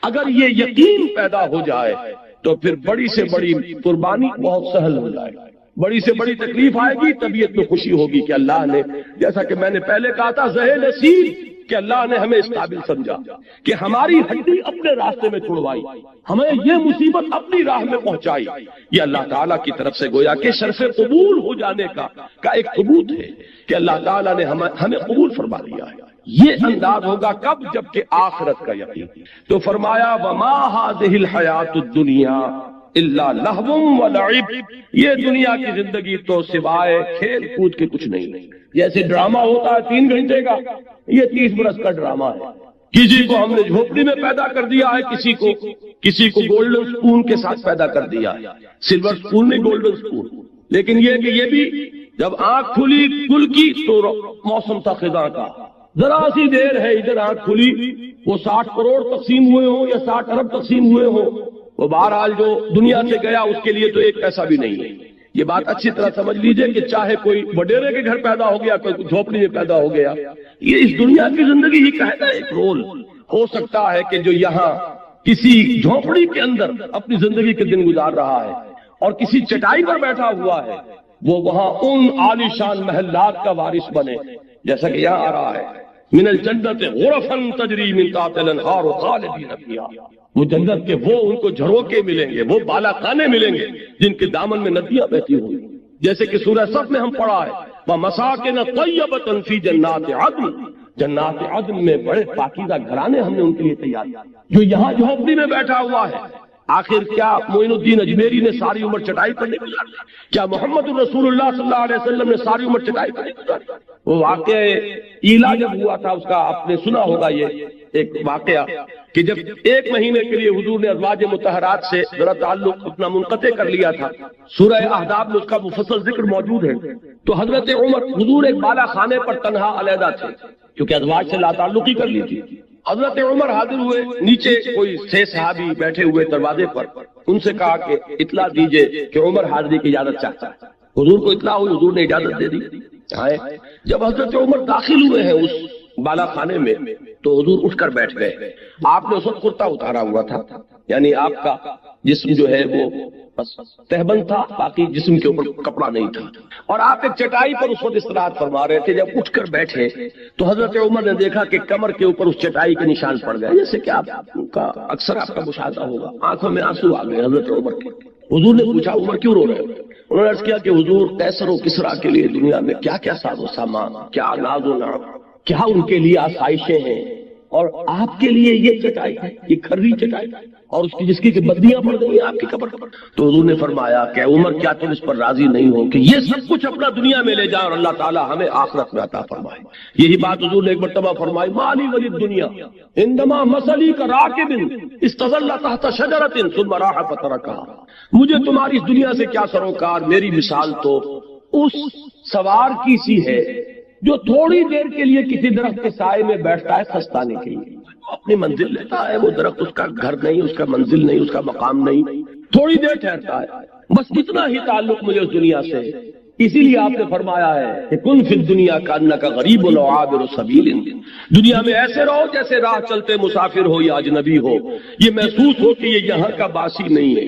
اگر یہ یقین پیدا ہو جائے تو پھر بڑی سے بڑی قربانی بہت سہل ہو جائے، بڑی سے بڑی تکلیف آئے گی، طبیعت میں خوشی ہوگی کہ اللہ نے، جیسا کہ میں نے پہلے کہا تھا، زہے نصیب کہ اللہ نے ہمیں اس قابل سمجھا کہ ہماری ہڈی اپنے راستے میں چھڑوائی، ہمیں یہ مصیبت اپنی راہ میں پہنچائی۔ یہ اللہ تعالیٰ کی طرف سے گویا کہ شرف قبول ہو جانے کا ایک ثبوت ہے کہ اللہ تعالیٰ نے ہمیں قبول فرما لیا ہے۔ یہ انداز ہوگا کب؟ جبکہ آخرت کا یقین۔ تو فرمایا وما هذه الحیات الدنیا الا لہو ولعب، یہ دنیا کی زندگی تو سوائے کھیل کود کے کچھ نہیں۔ جیسے ڈرامہ ہوتا ہے 3 گھنٹے کا، یہ 30 برس کا ڈرامہ ہے۔ کسی کو ہم نے جھوپڑی میں پیدا کر دیا ہے، کسی کو گولڈن سپون کے ساتھ پیدا کر دیا ہے، سلور سپون نہیں گولڈن سپون۔ لیکن یہ کہ یہ بھی جب آنکھ کھلی کل کی تو موسم تھا خزاں کا، ذرا سی دیر ہے ادھر آنکھ کھلی، وہ 60 کروڑ تقسیم ہوئے ہوں یا 60 ارب تقسیم ہوئے ہوں، وہ بہرحال جو دنیا سے گیا اس کے لیے تو ایک پیسہ بھی نہیں ہے۔ یہ بات اچھی طرح سمجھ لیجئے کہ چاہے کوئی وڈیرے کے گھر پیدا ہو گیا، کوئی جھوپڑی میں پیدا ہو گیا، یہ اس دنیا کی زندگی ہی کا ہے نا ایک رول۔ ہو سکتا ہے کہ جو یہاں کسی جھوپڑی کے اندر اپنی زندگی کے دن گزار رہا ہے اور کسی چٹائی پر بیٹھا ہوا ہے، وہ وہاں ان عالیشان محلات کا وارث بنے، جیسا کہ یہاں آ رہا ہے من الجنت غرفا تجری من تحتها الانہار خالدین فیہا، وہ جنت کے وہ ان کو جھروکے ملیں گے، وہ بالا خانے ملیں گے جن کے دامن میں ندیاں بہتی ہوں گی، جیسے کہ سورہ صف میں ہم پڑھا ہے وَمَسَاكِنَ طَيِّبَةً فِي جَنَّاتِ عَدْنٍ، جنات عدن میں بڑے پاکیزہ گھرانے ہم نے ان کے لیے تیار کیے۔ جو یہاں جھوپڑی میں بیٹھا ہوا ہے، آخر کیا معین الدین اجمیری نے ساری عمر چٹائی پر نہیں گزاری؟ کیا محمد الرسول اللہ صلی اللہ علیہ وسلم نے ساری عمر چٹائی پر نہیں گزاری؟ وہ واقعہ ایلا جب ہوا تھا، اس کا آپ نے سنا ہوگا یہ ایک واقعہ کہ جب 1 مہینے کے لیے حضور نے ازواج مطہرات سے ذرا تعلق اپنا منقطع کر لیا تھا، سورہ احزاب میں اس کا مفصل ذکر موجود ہے۔ تو حضرت عمر، حضور ایک بالا خانے پر تنہا علیحدہ تھے کیونکہ ازواج سے لا تعلقی کر لی تھی۔ حضرت عمر حاضر ہوئے، نیچے کوئی 6 صحابی بیٹھے ہوئے دروازے پر، ان سے کہا کہ اطلاع دیجئے کہ عمر حاضری کی اجازت چاہتا ہے۔ حضور کو اطلاع ہوئی، حضور نے اجازت دے دی۔ جب حضرت عمر داخل ہوئے ہیں اس بالا خانے میں تو حضور اٹھ کر بیٹھ گئے۔ آپ نے اس وقت کرتا اتارا ہوا تھا، یعنی آپ کا جسم جو ہے وہ بس تہبند تھا، باقی جسم کے اوپر کپڑا نہیں تھا، اور آپ ایک چٹائی پر اس وقت استراحت فرما رہے تھے۔ جب اٹھ کر بیٹھے تو حضرت عمر نے دیکھا کہ کمر کے اوپر اس چٹائی کے نشان پڑ گئے، جیسے کہ آپ کا اکثر آپ کا مشاہدہ ہوگا، آنکھوں میں آنسو آ گئے حضرت عمر کے۔ حضور نے پوچھا عمر کیوں رو رہے ہو؟ انہوں نے عرض کیا کہ حضور قیصر و کسریٰ کے لیے دنیا میں کیا کیا ساز و سامان، کیا ناز و نعم، کیا ان کے لیے آسائشیں ہیں، اور آپ کے لیے یہ چٹائی ہے، یہ کھری چٹائی، اور اس کی جس کی بدیاں پڑ گئی آپ کی قبر پر۔ تو حضور نے فرمایا کہ عمر کیا تم اس پر راضی نہیں ہو کہ یہ سب کچھ اپنا دنیا میں لے جائیں اور اللہ تعالیٰ ہمیں آخرت میں عطا فرمائے؟ یہی بات حضور نے ایک مرتبہ فرمائی مالی ولی الدنیا عندما مثلی کراکب استظل تحت شجرۃ ثم راح فترکها، مجھے تمہاری اس دنیا سے کیا سروکار، میری مثال تو اس سوار کی سی ہے جو تھوڑی دیر کے لیے کسی درخت کے سائے میں بیٹھتا ہے سستانے کے لیے، اپنی منزل لیتا ہے، وہ درخت اس کا گھر نہیں، اس کا منزل نہیں، اس کا مقام نہیں، تھوڑی دیر ٹھہرتا ہے، بس اتنا ہی تعلق مجھے اس دنیا سے۔ اسی لیے آپ نے فرمایا ہے کہ کن فی الدنیا کانک غریب و عابر سبیل، دنیا میں ایسے رہو جیسے راہ چلتے مسافر ہو یا اجنبی ہو، یہ محسوس ہو کہ یہ یہاں کا باسی نہیں ہے،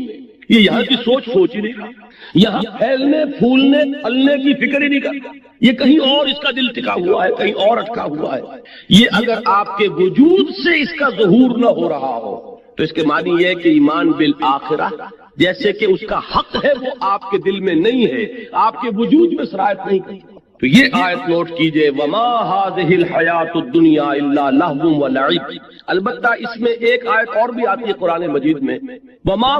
یہ یہاں کی سوچ ہی نہیں رہا، یہاں پھیلنے پھولنے پھلنے کی فکر ہی نہیں کرتا، یہ کہیں اور اس کا دل ٹکا ہوا ہے، کہیں اور اٹکا ہوا ہے۔ یہ اگر آپ کے وجود سے اس کا ظہور نہ ہو رہا ہو تو اس کے معنی یہ ہے کہ ایمان بالآخرہ جیسے کہ اس کا حق ہے وہ آپ کے دل میں نہیں ہے، آپ کے وجود میں سرایت نہیں کرتا۔ تو یہ آیت نوٹ کیجئے وما هذه الحیات الدنیا الا لہو ولعب۔ البتہ اس میں ایک آیت اور بھی آتی ہے قرآن مجید میں وما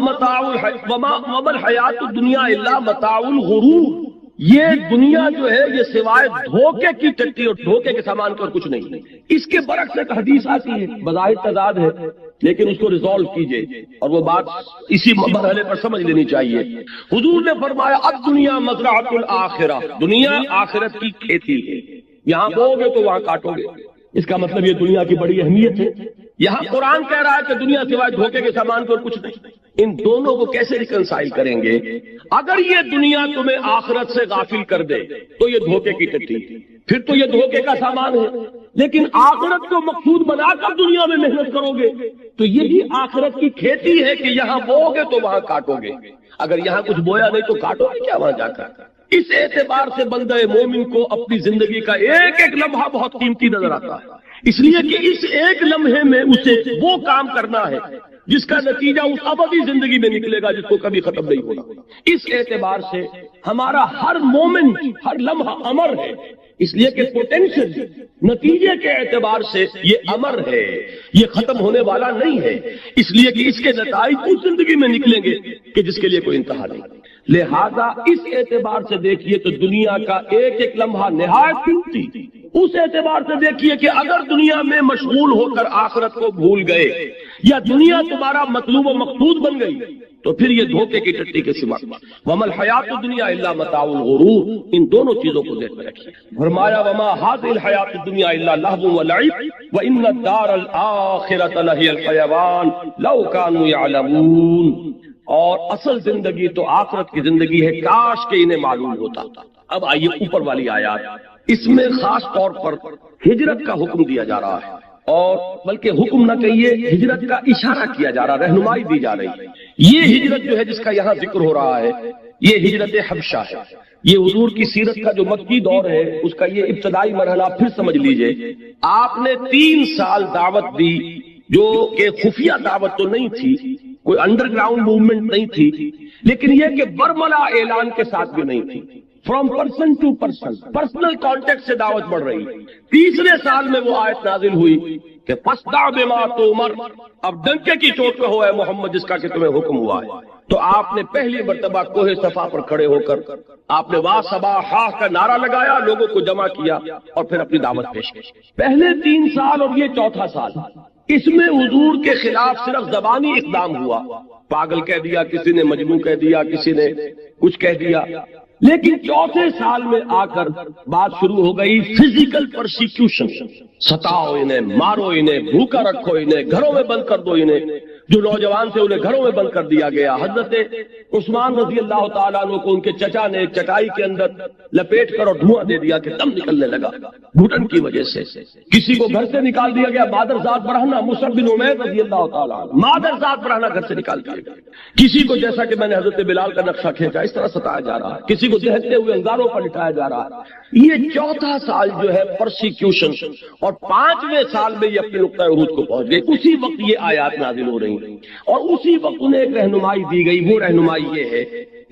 الحیات الدنیا الا متاع الغرور، یہ دنیا جو ہے یہ سوائے دھوکے کی ٹٹی اور دھوکے کے سامان کا اور کچھ نہیں۔ اس کے برعکس ایک حدیث آتی ہے، بظاہر تضاد ہے لیکن اس کو ریزالو کیجئے اور وہ بات اسی مرحلے پر سمجھ لینی چاہیے۔ حضور نے فرمایا اب دنیا مزرعۃ الآخرہ، دنیا آخرت کی کھیتی ہے، یہاں بو گے تو وہاں کاٹو گے، اس کا مطلب یہ دنیا کی بڑی اہمیت ہے۔ یہاں قرآن کہہ رہا ہے کہ دنیا سوائے دھوکے کے سامان کو اور کچھ نہیں۔ ان دونوں کو کیسے ریکنسائل کریں گے؟ اگر یہ دنیا تمہیں آخرت سے غافل کر دے تو یہ دھوکے کی ٹٹی، پھر تو یہ دھوکے کا سامان ہے، لیکن آخرت کو مقصود بنا کر دنیا میں محنت کرو گے تو یہی آخرت کی کھیتی ہے کہ یہاں بو گے تو وہاں کاٹو گے، اگر یہاں کچھ بویا نہیں تو کاٹو گے کیا وہاں جا کر؟ اس اعتبار سے بندہ مومن کو اپنی زندگی کا ایک ایک لمحہ بہت قیمتی نظر آتا ہے، اس لیے کہ اس ایک لمحے میں اسے وہ کام کرنا ہے جس کا نتیجہ اس ابدی زندگی میں نکلے گا، جس کو کبھی ختم نہیں ہونا۔ اس اعتبار سے ہمارا ہر مومن ہر لمحہ امر ہے، اس لیے کہ پوٹینشل نتیجے کے اعتبار سے یہ امر ہے، یہ ختم ہونے والا نہیں ہے، اس لیے کہ اس کے نتائج اس زندگی میں نکلیں گے کہ جس کے لیے کوئی انتہا نہیں۔ لہذا اس اعتبار سے دیکھیے تو دنیا کا ایک ایک لمحہ نہایت قیمتی، اس اعتبار سے دیکھیے کہ اگر دنیا میں مشغول ہو کر آخرت کو بھول گئے یا دنیا تمہارا مطلوب و مقصود بن گئی تو پھر یہ دھوکے کی ٹٹی کے سوا وما الحیات الدنیا الا متاع الغرور، ان دونوں چیزوں کو ذہن میں رکھیے۔ فرمایا وما هذه الحیات الدنیا الا لهو ولعب وان الدار الاخرۃ لہی الحیوان لو كانوا يعلمون، اور اصل زندگی تو آخرت کی زندگی ہے، کاش کہ انہیں معلوم ہوتا۔ اب آئیے اوپر والی آیات، اس میں خاص طور پر ہجرت کا حکم دیا جا رہا ہے، اور بلکہ حکم نہ کہیے ہجرت کا اشارہ کیا جا رہا، رہنمائی دی جا رہی ہے۔ یہ ہجرت جو ہے جس کا یہاں ذکر ہو رہا ہے یہ ہجرت حبشہ ہے، یہ حضور کی سیرت کا جو مکی دور ہے اس کا یہ ابتدائی مرحلہ پھر سمجھ لیجئے۔ آپ نے 3 سال دعوت دی، جو کہ خفیہ دعوت تو نہیں تھی، کوئی انڈر گراؤنڈ موومنٹ نہیں تھی، لیکن یہ کہ برملا اعلان کے ساتھ بھی نہیں تھی، from person to person, personal contact سے دعوت بڑھ رہی۔ تیسرے سال میں وہ آیت نازل ہوئی کہ فاصدع بما تؤمر، اب ڈنکے کی چوٹ پہ ہو اے محمد جس کا کہ تمہیں حکم ہوا ہے۔ تو آپ نے پہلی مرتبہ کوہ صفا پر کھڑے ہو کر آپ نے واہ صبا ہاہ کا نعرہ لگایا، لوگوں کو جمع کیا اور پھر اپنی دعوت پیش کی۔ پہلے 3 سال اور یہ چوتھا سال، اس میں حضور کے خلاف صرف زبانی اقدام ہوا، پاگل کہہ دیا کسی نے، مجنون کہہ دیا کسی نے، کچھ کہہ دیا، لیکن چوتھے سال میں آ کر بات شروع ہو گئی فزیکل پرسیکیوشن، ستاؤ انہیں، مارو انہیں، بھوکا رکھو انہیں، گھروں میں بند کر دو انہیں۔ جو نوجوان تھے انہیں گھروں میں بند کر دیا گیا۔ حضرت عثمان رضی اللہ تعالیٰ عنہ کو ان کے چچا نے چٹائی کے اندر لپیٹ کر اور دھواں دے دیا کہ دم نکلنے لگا گھٹن کی وجہ سے۔ کسی کو گھر سے نکال دیا گیا، مادر ذات برہنہ مصعب بن عمیر رضی اللہ تعالیٰ عنہ، مادر ذات برہنہ گھر سے نکال دیا گیا۔ کسی کو جیسا کہ میں نے حضرت بلال کا نقشہ کھینچا اس طرح ستایا جا رہا ہے، کسی کو دہتے ہوئے انگاروں پر لٹایا جا رہا ہے۔ یہ چوتھا سال جو ہے پرسیکیوشن، اور 5ویں سال میں یہ اپنے نقطۂ عروج کو پہنچ گئی۔ اسی وقت یہ آیات نازل ہو رہی ہیں اور اسی وقت انہیں ایک رہنمائی دی گئی، وہ رہنمائی یہ ہے،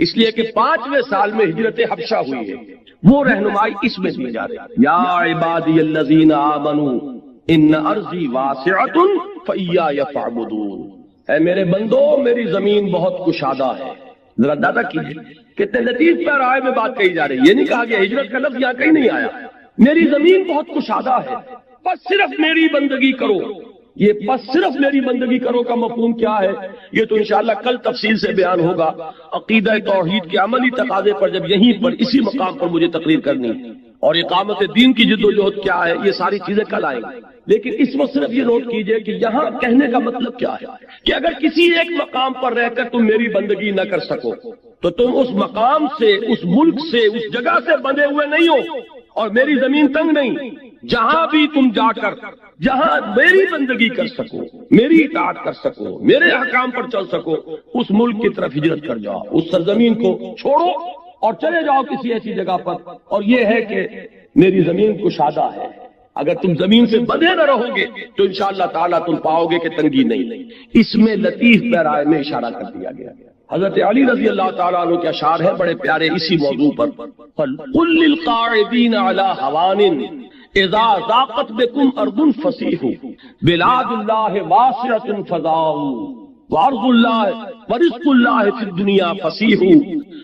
اس لیے کہ 5ویں سال میں ہجرت حبشہ ہوئی ہے، وہ رہنمائی اس میں دی جا رہی ہے۔ یا عبادی الذین آمنوا ان ارضی واسعۃ فایای فاعبدون، اے میرے بندو میری زمین بہت کشادہ ہے۔ ذرا دادا کیجیے کتنے لطیف پیرائے میں بات کہی جا رہی ہے، یہ نہیں کہا کہ ہجرت کا لفظ یہاں کہیں نہیں آیا، میری زمین بہت کشادہ ہے، بس صرف میری بندگی کرو۔ یہ بس صرف میری بندگی کرو کا مفہوم کیا ہے یہ تو انشاءاللہ کل تفصیل سے بیان ہوگا۔ عقیدہ توحید کے عملی تقاضے پر جب یہیں پر اسی مقام پر مجھے تقریر کرنی اور اقامت دین کی جد و جہد کیا ہے یہ ساری چیزیں کل آئیں گی، لیکن اس وقت صرف یہ نوٹ کیجئے کہ یہاں کہنے کا مطلب کیا ہے کہ اگر کسی ایک مقام پر رہ کر تم میری بندگی نہ کر سکو تو تم اس مقام سے، اس ملک سے، اس جگہ سے بندھے ہوئے نہیں ہو، اور میری زمین تنگ نہیں، جہاں بھی تم جا کر جہاں میری بندگی کر سکو، میری اطاعت کر سکو، میرے احکام پر چل سکو، اس ملک کی طرف ہجرت کر جاؤ، اس سرزمین کو چھوڑو اور چلے جاؤ کسی ایسی جگہ پر۔ اور یہ ہے کہ میری زمین کشادہ ہے، اگر تم زمین سے بندھے نہ رہو گے تو انشاءاللہ تعالیٰ تم پاؤ گے کہ تنگی نہیں۔ اس میں لطیف پیرائے میں اشارہ کر دیا گیا۔ حضرت علی رضی اللہ تعالیٰ عنہ کے اشعار ہیں بڑے پیارے اسی موضوع پر، قُلْ لِلْقَاعِدِينَ عَلَى هَوَانٍ اذا ضاقت بكم ارض فسیح بلاد اللہ واسعۃ فضاء وارض اللہ ورزق اللہ فی الدنیا فسیح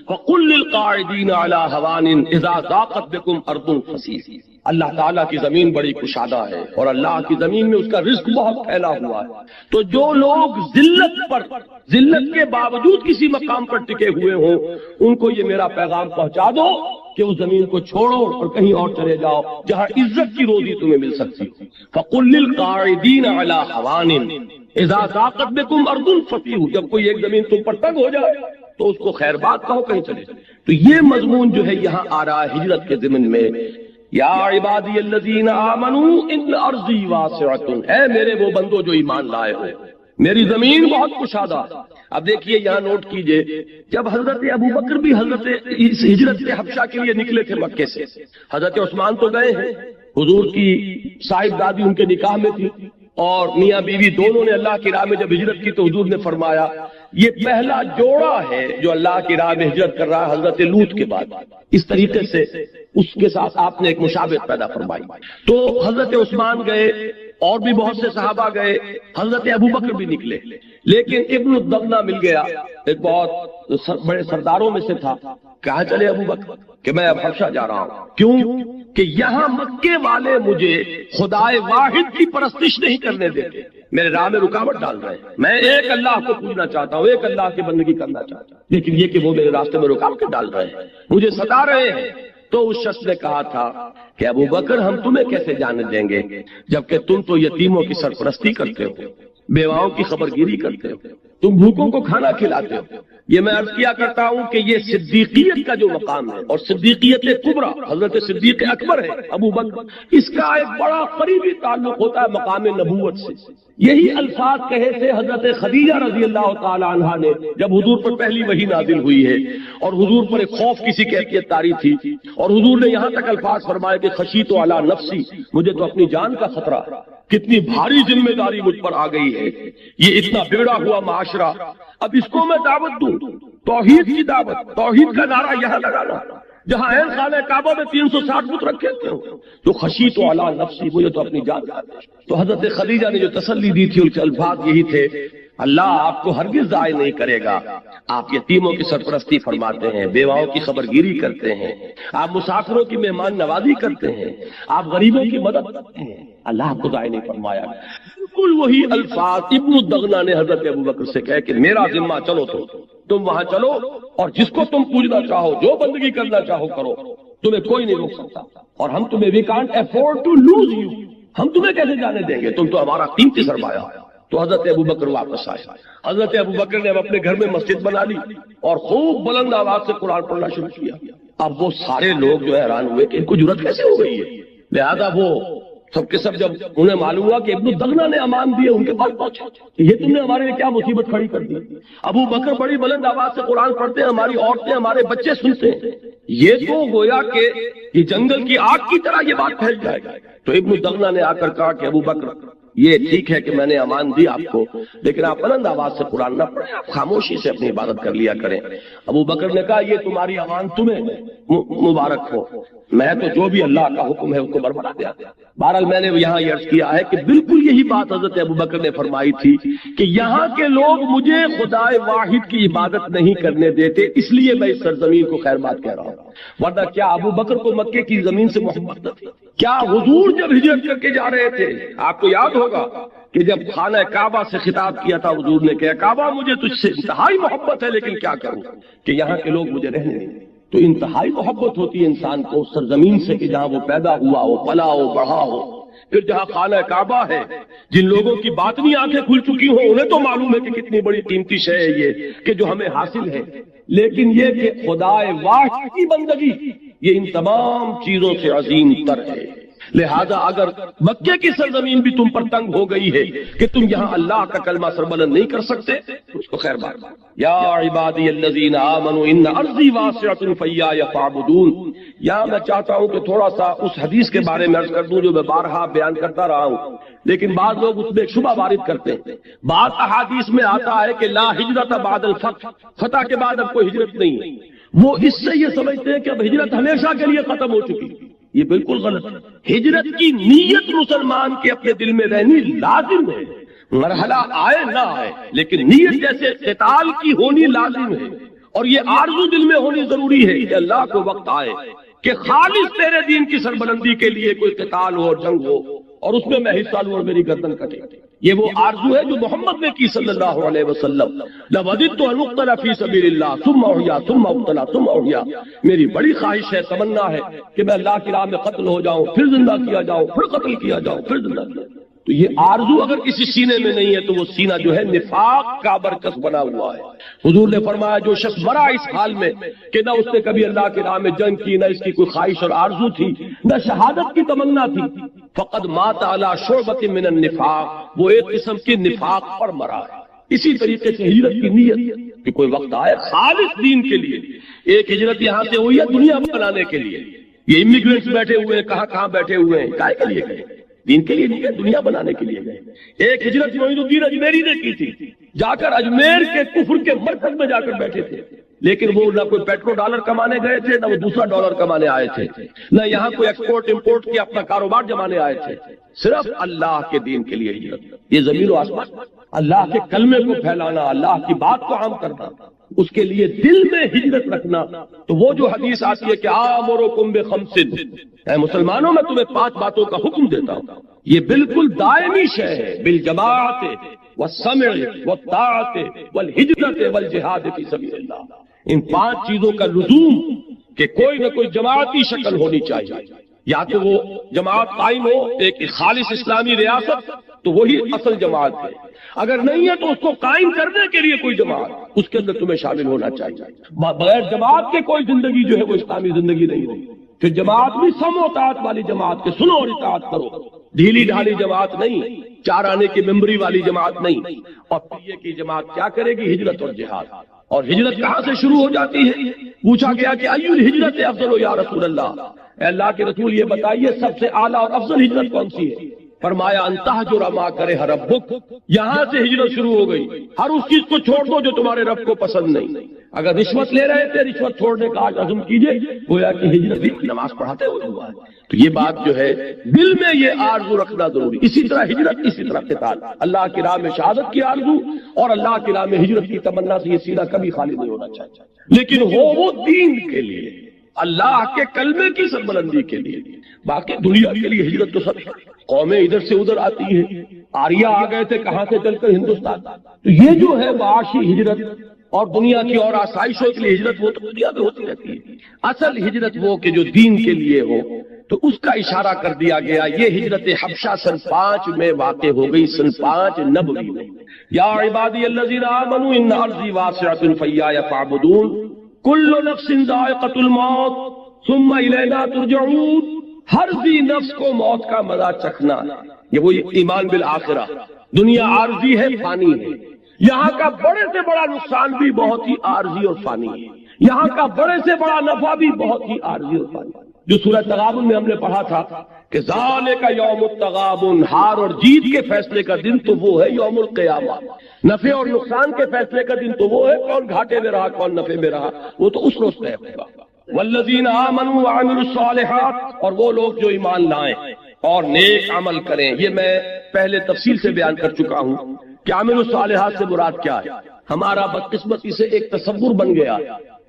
وقل للقاعدین علی ہوان اذا ضاقت بكم ارض فسیح۔ اللہ تعالیٰ کی زمین بڑی کشادہ ہے اور اللہ کی زمین میں اس کا رزق بہت پھیلا ہوا ہے، تو جو لوگ ذلت کے باوجود کسی مقام پر ٹکے ہوئے ہوں ان کو یہ میرا پیغام پہنچا دو کہ اس زمین کو چھوڑو اور کہیں اور چلے جاؤ جہاں عزت کی روزی تمہیں مل سکتی ہو۔ فَقُلْ لِلْقَاعِدِينَ عَلَى هَوَانٍ اِذَا ضَاقَتْ بِكُمْ أَرْضٌ فَسِيحُ، جب کوئی ایک زمین تم پر تنگ ہو جائے تو اس کو خیر بات کہو، کہیں چلے۔ تو یہ مضمون جو ہے یہاں آ رہا ہے ہجرت کے ضمن میں یا عبادی الذین آمنوا ان ارضی واسعۃ، اے میرے وہ بندو جو ایمان لائے ہو، میری زمین بہت کشادہ۔ اب دیکھیے یہاں نوٹ کیجئے، جب حضرت ابوبکر بھی حضرت ہجرت حبشہ کے لیے نکلے تھے مکے سے، حضرت عثمان تو گئے ہیں، حضور کی صاحب دادی ان کے نکاح میں تھی، اور میاں بیوی دونوں نے اللہ کی راہ میں جب ہجرت کی تو حضور نے فرمایا یہ پہلا جوڑا ہے جو اللہ کی راہ میں ہجرت کر رہا ہے حضرت لوط کے بعد۔ اس طریقے سے اس کے ساتھ آپ نے ایک مشابہت پیدا فرمائی۔ تو حضرت عثمان گئے اور بھی بہت سے صحابہ گئے، حضرت ابوبکر بھی نکلے، لیکن ابن الدغنہ مل گیا، ایک بہت بڑے سرداروں میں سے تھا۔ کہاں چلے ابوبکر کہ میں اب حبشہ جا رہا ہوں، کیوں کہ یہاں مکے والے مجھے خدائے واحد کی پرستش نہیں کرنے دیتے، میرے راہ میں رکاوٹ ڈال رہے ہیں۔ میں ایک اللہ کو پوجنا چاہتا ہوں، ایک اللہ کی بندگی کرنا چاہتا ہوں، لیکن یہ کہ وہ میرے راستے میں رکاوٹ ڈال رہے ہیں، مجھے ستا رہے ہیں۔ تو اس شخص نے کہا تھا کہ ابوبکر ہم تمہیں کیسے جانے دیں گے جبکہ تم تو یتیموں کی سرپرستی کرتے ہو، بیواؤں کی خبرگیری کرتے ہو، تم بھوکوں کو کھانا کھلاتے ہو۔ یہ میں عرض کیا کرتا ہوں کہ یہ صدیقیت کا جو مقام ہے، اور صدیقیت کبریٰ حضرت صدیق اکبر ہے ابوبکر، اس کا ایک بڑا قریبی تعلق ہوتا ہے مقام نبوت سے۔ یہی الفاظ کہے تھے حضرت خدیجہ رضی اللہ تعالی عنہا نے جب حضور پر پہلی وحی نازل ہوئی ہے، اور حضور پر ایک خوف کسی کیفیت طاری تھی، اور حضور نے یہاں تک الفاظ فرمائے کہ خشیت علی نفسی، مجھے تو اپنی جان کا خطرہ، کتنی بھاری ذمہ داری مجھ پر آ گئی ہے، یہ اتنا بگڑا ہوا معاشرہ، اب اس کو میں دعوت دوں، توحید کی دعوت، توحید کا نعرہ یہاں لگانا جہاں عین خانہ کعبہ میں 360 فٹ رکھے تھے، تو خشیت علی نفسی، مجھے تو اپنی جان کا۔ تو حضرت خدیجہ نے جو تسلی دی تھی ان کے الفاظ یہی تھے، اللہ آپ کو ہرگز ضائع نہیں کرے گا، آپ یتیموں کی سرپرستی فرماتے ہیں، بیواؤں کی خبرگیری کرتے ہیں، آپ مسافروں کی مہمان نوازی کرتے ہیں، آپ غریبوں کی مدد کرتے ہیں، اللہ آپ کو ضائع نہیں فرمایا۔ بالکل وہی الفاظ ابن الدغنہ نے حضرت ابوبکر سے کہے کہ میرا ذمہ، چلو تم وہاں چلو، اور جس کو تم پوجنا چاہو، جو بندگی کرنا چاہو کرو، تمہیں کوئی نہیں روک سکتا، اور ہم تمہیں we can't afford to lose you، ہم تمہیں کیسے جانے دیں گے، تم تو ہمارا قیمتی سرمایہ۔ تو حضرت ابوبکر واپس آئے، حضرت ابوبکر نے اب اپنے گھر میں مسجد بنا لی اور خوب بلند آواز سے قرآن پڑھنا شروع کیا۔ اب وہ سارے لوگ جو حیران ہوئے کہ ان کو جرأت کیسے ہو گئی ہے، لہذا وہ سب کے سب جب انہیں معلوم ہوا کہ ابن الدغنہ نے امان دیے، ان کے پاس پہنچے، یہ تم نے ہمارے لیے کیا مصیبت کھڑی کر دی، ابوبکر بڑی بلند آواز سے قرآن پڑھتے ہیں، ہماری عورتیں ہمارے بچے سنتے ہیں، یہ تو گویا کہ یہ جنگل کی آگ کی طرح یہ بات پھیل جائے گا۔ تو ابن الدغنہ نے آ کر کہا کہ ابوبکر یہ ٹھیک ہے کہ میں نے امان دی آپ کو، لیکن آپ بلند آواز سے قرآن نہ پڑھیں، آپ خاموشی سے اپنی عبادت کر لیا کریں۔ ابوبکر نے کہا یہ تمہاری امان تمہیں مبارک ہو، میں تو جو بھی اللہ کا حکم ہے اس کو بربرا دیا۔ بہرحال میں نے یہاں یہ عرض کیا ہے کہ بالکل یہی بات حضرت ابوبکر نے فرمائی تھی کہ یہاں کے لوگ مجھے خدائے واحد کی عبادت نہیں کرنے دیتے، اس لیے میں اس سرزمین کو خیر بات کہہ رہا ہوں، ورنہ کیا ابوبکر کو مکے کی زمین سے محبت نہ تھی؟ کیا حضور جب ہجرت کر کے جا رہے تھے، آپ کو یاد ہوگا کہ جب خانہ کعبہ سے خطاب کیا تھا حضور نے کہا کعبہ مجھے تجھ سے انتہائی محبت ہے، لیکن کیا کروں کہ یہاں کے لوگ مجھے رہنے نہیں دیتے۔ تو انتہائی محبت ہوتی ہے انسان کو اس سرزمین سے کہ جہاں وہ پیدا ہوا ہو، پلا ہو، بڑھا ہو، پھر جہاں خانہ کعبہ ہے، جن لوگوں کی باطنی آنکھیں کھل چکی ہوں انہیں تو معلوم ہے کہ کتنی بڑی قیمتی شے ہے یہ کہ جو ہمیں حاصل ہے، لیکن یہ کہ خدائے واحد کی بندگی یہ ان تمام چیزوں سے عظیم تر ہے۔ لہذا اگر مکے کی سرزمین بھی تم پر تنگ ہو گئی ہے کہ تم یہاں اللہ کا کلمہ سربلند نہیں کر سکتے، اس کو خیر بات۔ یا عبادی الذین آمنوا ان ارضی واسعۃ فایای فاعبدون، یہاں میں چاہتا ہوں کہ تھوڑا سا اس حدیث کے بارے میں عرض کر دوں جو میں بارہا بیان کرتا رہا ہوں، لیکن بعض لوگ اس میں ایک شبہ وارد کرتے ہیں۔ بعض احادیث میں آتا ہے کہ لا ہجرت بعد الفتح، فتح کے بعد اب کوئی ہجرت نہیں ہے، وہ اس سے یہ سمجھتے ہیں کہ اب ہجرت ہمیشہ کے لیے ختم ہو چکی۔ یہ بالکل غلط ہے۔ ہجرت کی نیت مسلمان کے اپنے دل میں رہنی لازم ہے، مرحلہ آئے نہ آئے، لیکن نیت جیسے قتال کی ہونی لازم ہے، اور یہ آرزو دل میں ہونی ضروری ہے کہ اللہ کو وقت آئے کہ خالص تیرے دین کی سربلندی کے لیے کوئی قتال ہو اور جنگ ہو، اور اس میں حصہ لوں اور میری گردن کٹے۔ یہ وہ آرزو ہے جو محمد نے کی صلی اللہ علیہ وسلم، لَوَدِدْتُ أَنْ أُقْتَلَ فِي سَبِيلِ اللَّهِ ثُمَّ أُحْيَا ثُمَّ أُقْتَلَ ثُمَّ أُحْيَا، میری بڑی خواہش ہے، تمنا ہے کہ میں اللہ کی راہ میں قتل ہو جاؤں، پھر زندہ کیا جاؤں، پھر قتل کیا جاؤں، پھر زندہ کیا جاؤں۔ تو یہ آرزو اگر کسی سینے میں نہیں ہے تو وہ سینہ جو ہے نفاق کا برکس بنا ہوا ہے۔ حضور نے فرمایا جو شخص مرا اس حال میں کہ نہ اس نے کبھی اللہ کی راہ میں جنگ کی، نہ اس کی کوئی خواہش اور آرزو تھی، نہ شہادت کی تمنا تھی، فقد مات علی شعبۃ من النفاق، وہ ایک قسم کے نفاق پر مرا ہے۔ اسی طریقے سے ہجرت کی نیت کہ کوئی وقت آئے خالص دین کے لیے، ایک ہجرت یہاں سے ہوئی ہے دنیا بنانے کے لیے، یہ امیگرینٹس بیٹھے ہوئے ہیں کہاں بیٹھے ہوئے ہیں، کائے کے لیے گئے؟ دین کے لیے نہیں گئے، دنیا بنانے کے لیے گئے۔ ایک ہجرت معین الدین اجمیری نے کی تھی، جا کر اجمیر کے کفر کے مرکز میں جا کر بیٹھے تھے، لیکن وہ نہ کوئی پیٹرو ڈالر کمانے گئے تھے، نہ وہ دوسرا ڈالر کمانے آئے تھے، نہ یہاں کوئی ایکسپورٹ امپورٹ کی اپنا کاروبار جمانے آئے تھے، صرف اللہ کے دین کے لیے ہجرت۔ یہ زمین و آسمان، اللہ کے کلمے کو پھیلانا، اللہ کی بات کو عام کرنا، اس کے لیے دل میں ہجرت رکھنا۔ تو وہ جو حدیث آتی ہے کہ آمرکم بخمس، اے مسلمانوں میں تمہیں 5 باتوں کا حکم دیتا ہوں، یہ بالکل دائمی شے ہے، بالجماعت والسمع والطاعت والہجرت والجہاد فی سبیل اللہ۔ ان 5 چیزوں کا لزوم کہ کوئی نہ کوئی جماعتی شکل ہونی چاہیے، یا تو وہ جماعت قائم ہو ایک خالص اسلامی ریاست تو وہی اصل جماعت ہے، اگر نہیں ہے تو اس کو قائم کرنے کے لیے کوئی جماعت، اس کے اندر تمہیں شامل ہونا چاہیے۔ بغیر جماعت کے کوئی زندگی جو ہے وہ اسلامی زندگی نہیں رہی۔ کہ جماعت بھی سم و اطاعت والی جماعت کے، سنو اور اطاعت کرو، ڈھیلی ڈھالی جماعت نہیں، 4 آنے کی ممبری والی جماعت نہیں۔ اور پھر یہ کہ جماعت کیا کرے گی؟ ہجرت اور جہاد۔ اور ہجرت کہاں سے شروع ہو جاتی ہے؟ پوچھا گیا کہ ایو الہجرت افضل یا رسول اللہ، اے اللہ کے رسول یہ بتائیے سب سے اعلیٰ اور افضل ہجرت کون سی ہے؟ فرمایا ان تہجر ما کرہ ربک، یہاں سے ہجرت شروع ہو گئی، ہر اس چیز کو چھوڑ دو جو تمہارے رب کو پسند نہیں۔ اگر رشوت لے رہے تھے رشوت چھوڑنے کا آج عزم کیجئے، گویا کہ ہجرت بھی نماز پڑھاتے ہوئے ہوا ہے۔ تو یہ بات جو ہے دل میں یہ آرزو رکھنا ضروری۔ اسی طرح ہجرت، اسی طرح قتال، اللہ کی راہ میں شہادت کی آرزو اور اللہ کی راہ میں ہجرت کی تمنا سے یہ سینہ کبھی خالی نہیں ہونا چاہیے، لیکن ہو وہ دین کے لیے، اللہ کے کلمے کی سربلندی کے لیے۔ باقی دنیا کے لیے ہجرت تو سب قومیں ادھر سے ادھر آتی ہیں، آریہ آ گئے تھے کہاں سے چل کر ہندوستان۔ تو یہ جو ہے معاشی ہجرت اور دنیا کی اور آسائشوں کے لیے ہجرت وہ تو دنیا میں ہوتی رہتی ہے، اصل ہجرت وہ کہ جو دین کے لیے ہو۔ تو اس کا اشارہ کر دیا گیا، یہ ہجرت حبشہ سن 5 میں واقع ہو گئی، سن 5 نبوی میں۔ یا عبادی الذین آمنوا ان ارضی واسعۃ فایایا فاعبدون کل نفس ذائقۃ الموت ثم الینا ترجعون، ہر ذی نفس کو موت کا مزہ چکھنا۔ یہ وہی ایمان بالآخرہ، دنیا عارضی ہے، فانی ہے، یہاں کا بڑے سے بڑا نقصان بھی بہت ہی عارضی اور فانی ہے، یہاں کا بڑے سے بڑا نفع بھی بہت ہی عارضی اور فانی ہے۔ جو سورہ تغابن میں ہم نے پڑھا تھا کہ ذالک یوم التغابن، ہار اور جیت کے فیصلے کا دن تو وہ ہے یوم القیامہ، نفع اور نقصان کے فیصلے کا دن تو وہ ہے، کون گھاٹے میں رہا کون نفع میں رہا وہ تو اس روز طے ہوگا۔ والذین آمنوا وعملوا الصالحات، اور وہ لوگ جو ایمان لائیں اور نیک عمل کریں۔ یہ میں پہلے تفصیل سے بیان کر چکا ہوں کہ عمل الصالحات سے مراد کیا ہے۔ ہمارا بدقسمتی سے ایک تصور بن گیا،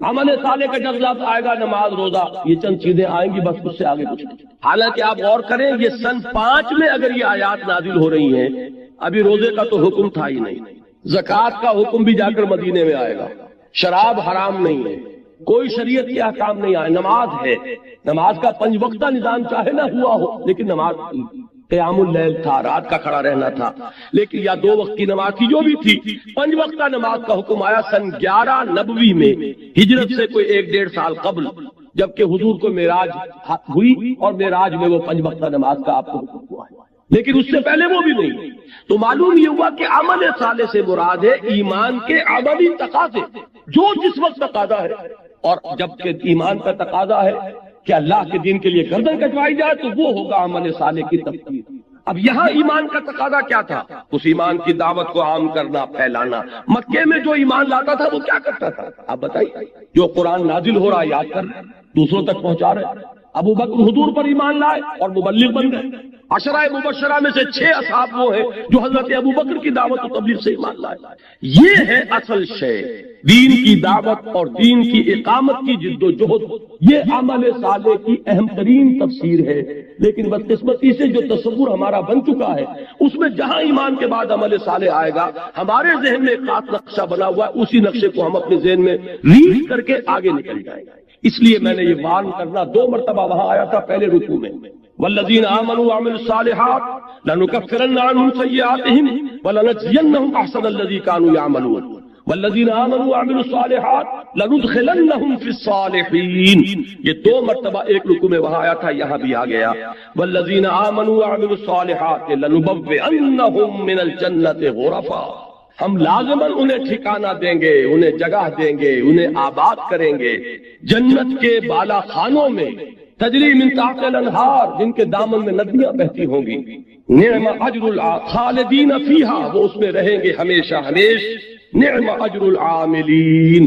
عمل صالح کا جب لفظ آئے گا نماز روزہ یہ چند چیزیں آئیں گی، بس اس سے آگے کچھ نہیں۔ حالانکہ آپ غور کریں یہ سن 5 میں اگر یہ آیات نازل ہو رہی ہیں، ابھی روزے کا تو حکم تھا ہی نہیں، زکوٰۃ کا حکم بھی جا کر مدینے میں آئے گا، شراب حرام نہیں ہے، کوئی شریعت کے احکام نہیں آئے، نماز ہے، نماز کا 5 وقتہ نظام چاہے نہ ہوا ہو لیکن نماز تھی، قیام اللیل تھا، رات کا کھڑا رہنا تھا، لیکن یا 2 وقت کی نماز تھی جو بھی تھی، 5 وقتہ نماز کا حکم آیا سن 11 نبوی میں، ہجرت سے کوئی 1-1.5 سال قبل، جبکہ حضور کو معراج ہوئی اور معراج میں وہ 5 وقتہ نماز کا آپ کو حکم ہوا ہے، لیکن اس سے پہلے وہ بھی نہیں۔ تو معلوم یہ ہوا کہ عمل صالح سے مراد ہے ایمان کے عملی تقاضے، جو جس وقت تقاضا ہے، اور جبکہ ایمان کا تقاضا ہے کہ اللہ کے دین کے لیے گردن کٹوائی جائے تو وہ ہوگا عمل صالح کی تفسیر۔ اب یہاں ایمان کا تقاضا کیا تھا؟ اس ایمان کی دعوت کو عام کرنا، پھیلانا۔ مکے میں جو ایمان لاتا تھا وہ کیا کرتا تھا آپ بتائیے؟ جو قرآن نازل ہو رہا یاد کر رہے، دوسروں تک پہنچا رہے۔ ابو بکر حضور پر ایمان لائے اور مبلغ بن گئے۔ عشرہ مبشرہ میں سے 6 اصحاب وہ ہیں جو حضرت ابو بکر کی دعوت و تبلیغ سے ایمان لائے۔ یہ ہے اصل شے، دین کی دعوت اور دین کی اقامت کی جد و جہد، یہ عمل صالح کی اہم ترین تفسیر ہے۔ لیکن بدقسمتی سے جو تصور ہمارا بن چکا ہے اس میں جہاں ایمان کے بعد عمل صالح آئے گا، ہمارے ذہن میں ایک خاص نقشہ بنا ہوا ہے، اسی نقشے کو ہم اپنے ذہن میں ریڈ کر کے آگے نکل جائیں گے۔ اس لیے میں نے یہ وارن کرنا 2 مرتبہ وہاں آیا تھا پہلے رکوع میں، والذین آمنوا وعملوا الصالحات لنکفرن عنہم سیئاتہم ولنجزینہم احسن الذی کانوا یعملون والذین آمنوا وعملوا الصالحات لندخلنہم فی الصالحین. یہ 2 مرتبہ ایک رکوع میں وہاں آیا تھا، یہاں بھی آ گیا والذین آمنوا وعملوا الصالحات لنبوئنہم من الجنۃ غرفا. ہم لازماً انہیں ٹھکانہ دیں گے، انہیں جگہ دیں گے، انہیں آباد کریں گے جنت کے بالا خانوں میں، تجری من تحت الانہار، جن کے دامن میں ندیاں بہتی ہوں گی. نعم اجر الخالدین فیہا، وہ اس میں رہیں گے ہمیشہ ہمیش. نعم اجر العاملین،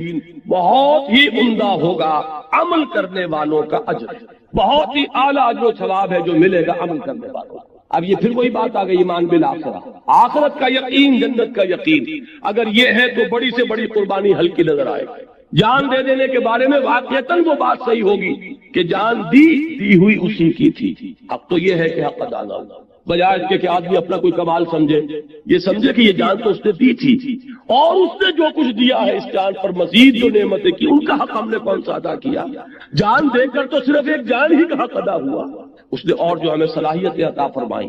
بہت ہی عمدہ ہوگا عمل کرنے والوں کا اجر، بہت ہی اعلیٰ اجر و ثواب ہے جو ملے گا عمل کرنے والوں کو. اب یہ پھر وہی بات آ گئی ایمان بالآخرہ، آخرت کا یقین، جنت کا یقین. اگر یہ ہے تو بڑی سے بڑی قربانی ہلکی نظر آئے. جان دے دینے کے بارے میں واقعتاً وہ بات صحیح ہوگی کہ جان دی ہوئی اسی کی تھی. اب تو یہ ہے کہ حق ادا نہ ہو، بجائے اس کے کہ آدمی اپنا کوئی کمال سمجھے، یہ سمجھے کہ یہ جان تو اس نے دی تھی، اور اس نے جو کچھ دیا ہے اس جان پر مزید جو نعمتیں کی ان کا حق ہم نے کون سا ادا کیا. جان دے کر تو صرف ایک جان ہی کا حق ادا ہوا. اس نے اور جو ہمیں صلاحیتیں عطا فرمائی،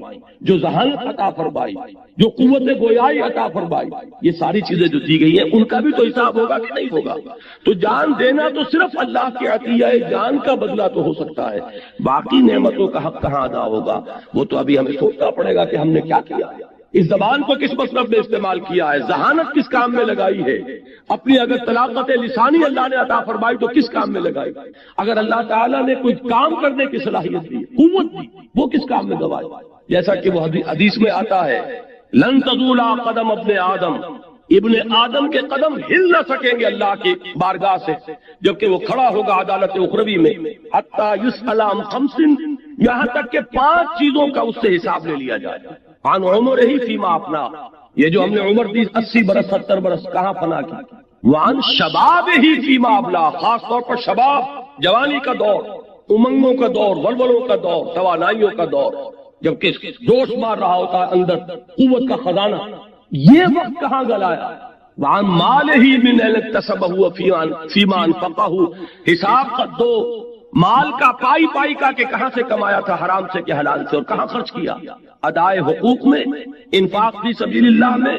جو ذہانت عطا فرمائی، جو قوت گویائی عطا فرمائی، یہ ساری چیزیں جو دی گئی ہیں ان کا بھی تو حساب ہوگا کہ نہیں ہوگا. تو جان دینا تو صرف اللہ کے عطیہ جان کا بدلہ تو ہو سکتا ہے، باقی نعمتوں کا حق کہاں ادا ہوگا وہ تو ابھی ہمیں سوچنا پڑے گا کہ ہم نے کیا کیا. اس زبان کو کس مطلب میں استعمال کیا ہے، ذہانت کس کام میں لگائی ہے، اپنی اگر طلاقت لسانی اللہ نے عطا فرمائی تو کس کام میں لگائی، اگر اللہ تعالیٰ نے کوئی کام کرنے کی صلاحیت دی، قوت دی، وہ کس کام میں گوائی. جیسا کہ وہ حدیث میں آتا ہے لن تزول قدم ابن آدم کے قدم ہل نہ سکیں گے اللہ کی بارگاہ سے جبکہ وہ کھڑا ہوگا عدالت اخروی میں، حتی یسأل عن 5، یہاں تک کہ 5 چیزوں کا اس سے حساب لے لیا جائے. عن عمر ہی فیما اپنا، یہ جو ہم نے عمر دی 80 برس 70 برس کہاں فنا کی. وعن شباب ہی فیما ابلا، خاص طور پر شباب، جوانی کا دور، امنگوں کا دور، ولولوں کا دور، توانائیوں کا دور، جبکہ جوش مار رہا ہوتا ہے اندر، قوت کا خزانہ، یہ وقت کہاں گلایا. وعن مال ہی من اکتسبہ فیما انفقہ، حساب کا دو مال کا پائی کا کہ کہاں سے کمایا تھا، حرام سے کہ حلال سے، اور کہاں خرچ کیا. ادائے حقوق میں، انفاق فی سبیل اللہ میں،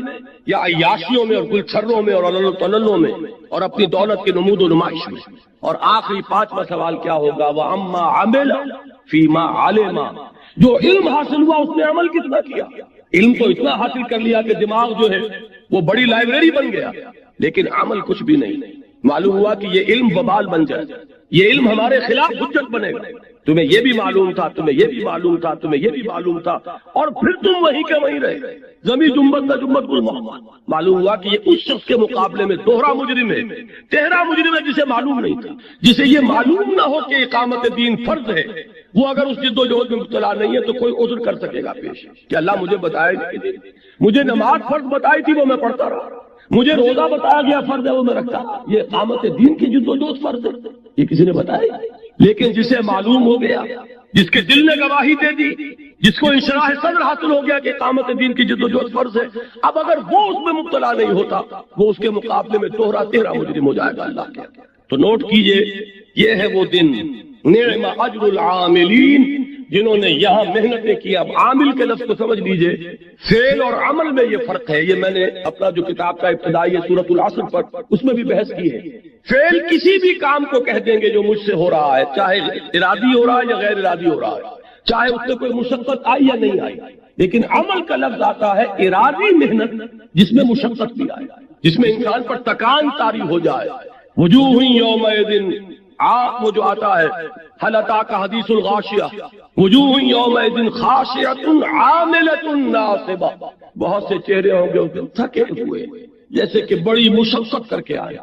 یا عیاشیوں میں اور گلچھروں میں اور عللوں میں، اور اپنی دولت کی نمود و نمائش میں. اور آخری 5واں سوال کیا ہوگا، وَعَمَّا عَمِلَ فِيمَا عَلِمَ، جو علم حاصل ہوا اس نے عمل کتنا کیا. علم تو اتنا حاصل کر لیا کہ دماغ جو ہے وہ بڑی لائبریری بن گیا، لیکن عمل کچھ بھی نہیں. معلوم ہوا کہ یہ علم وبال بن جائے، یہ علم ہمارے خلاف حجت بنے گا. تمہیں یہ بھی معلوم تھا، تمہیں یہ بھی معلوم تھا، تمہیں یہ بھی معلوم تھا، اور پھر تم وہیں کے وہیں رہے. زمین جنبت نہ جنبت گل محمد. معلوم ہوا کہ یہ اس شخص کے مقابلے میں دوہرا مجرم ہے، تہرا مجرم ہے جسے معلوم نہیں تھا، جسے یہ معلوم نہ ہو کہ اقامت دین فرض ہے. وہ اگر اس جد و جہد میں مبتلا نہیں ہے تو کوئی عذر کر سکے گا پیش کہ اللہ مجھے بتایا نہیں، مجھے نماز فرض بتائی تھی وہ میں پڑھتا رہا، مجھے روزہ بتایا گیا فرض ہے وہ میں رکھتا. یہ اقامت دین کی جد و جہد فرض ہے، یہ کسی نے بتایا. لیکن جسے معلوم ہو گیا، جس کے دل نے گواہی دے دی، جس کو انشراح صدر حاصل ہو گیا کہ اقامت دین کی جد و جہد فرض ہے، اب اگر وہ اس میں مبتلا نہیں ہوتا وہ اس کے مقابلے میں دوہرا تیرا مجرم ہو جائے گا اللہ کے. تو نوٹ کیجئے، یہ ہے وہ دن، نعم اجر العاملین، جنہوں نے یہاں محنتیں کی. اب عامل کے لفظ کو سمجھ لیجئے، فعل اور عمل میں یہ فرق ہے. یہ میں نے اپنا جو کتاب کا ابتدائی ہے سورۃ العصر پر، اس میں بھی بحث کی ہے. فعل کسی بھی کام کو کہہ دیں گے جو مجھ سے ہو رہا ہے، چاہے ارادی ہو رہا ہے یا غیر ارادی ہو رہا ہے، چاہے اس میں کوئی مشقت آئی یا نہیں آئی. لیکن عمل کا لفظ آتا ہے ارادی محنت جس میں مشقت بھی آئے، جس میں انسان پر تکان طاری ہو جائے. وجوہ یومئذ، وہ جو آتا ہے حل اتاک حدیث الغاشیہ، وجوہ یومئذ خاشعۃ عاملۃ ناصبہ، بہت سے چہرے ہوں گے تھکے ہوئے جیسے کہ بڑی مشقت کر کے آئے.